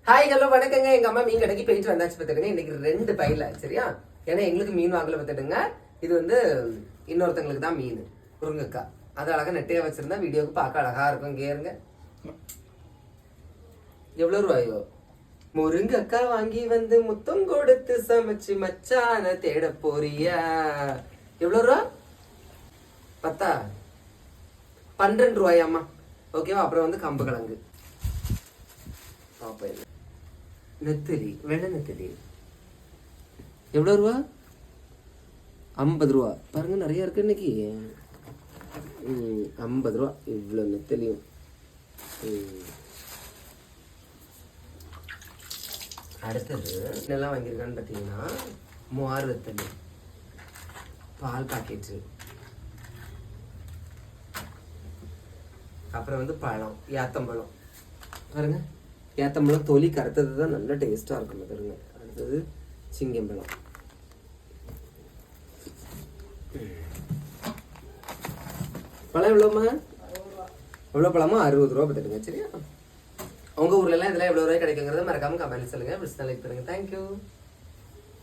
Hi hello வணக்கங்க. எங்க அம்மா மீன் கடைக்கு போயிட்டு வந்தாச்சு பார்த்துடுங்க. இன்னைக்கு 2 பையில சரியா, ஏன்னா எங்களுக்கு மீன் வாங்கல பார்த்துடுங்க. இது வந்து இன்னொருத்தங்களுக்கு தான் மீன் முருங்கக்காய். அது அழகா நெட்டையா வச்சிருந்தா வீடியோக்கு பார்க்க அழகா இருக்கும். கேருங்க எவ்வளவு ரூபாயோ முருங்கக்காய் வாங்கி வந்து முத்தம் கொடுத்து சமைச்சு மச்சான தேட போறியா? எவ்வளவு ரூபா? 10 12 ரூபாயாம்மா. ஓகேவா? அப்புறம் வந்து கம்பு கிழங்கு, நெத்திலி, வெள்ளை நெத்திலி எவ்வளவு ரூபா? 50 ரூபா. பாருங்க நிறைய இருக்கு இன்னைக்கு. 50 ரூபா இவ்வளவு நெத்திலியும். அடுத்தது என்னெல்லாம் வாங்கியிருக்கான்னு பார்த்தீங்கன்னா, மோர் வெத்தலி, பால் பாக்கெட்டு, அப்புறம் வந்து பழம், ஏத்தம்பழம். பாருங்க, ஏத்தம்பழம் தொலி கருத்தது தான் நல்ல டேஸ்டா இருக்கும் பாருங்க. அடுத்தது சிங்கம்பழம். பழம் எவ்வளோமா? எவ்வளோ பழமா? 60 ரூபா பார்த்துடுங்க சரியா. உங்க ஊர்ல எல்லாம் இதெல்லாம் எவ்வளவு ரூபாய் கிடைக்குங்கிறத மறக்காம கமெண்ட் சொல்லுங்க. லைக் பண்ணுங்க. தேங்க்யூ.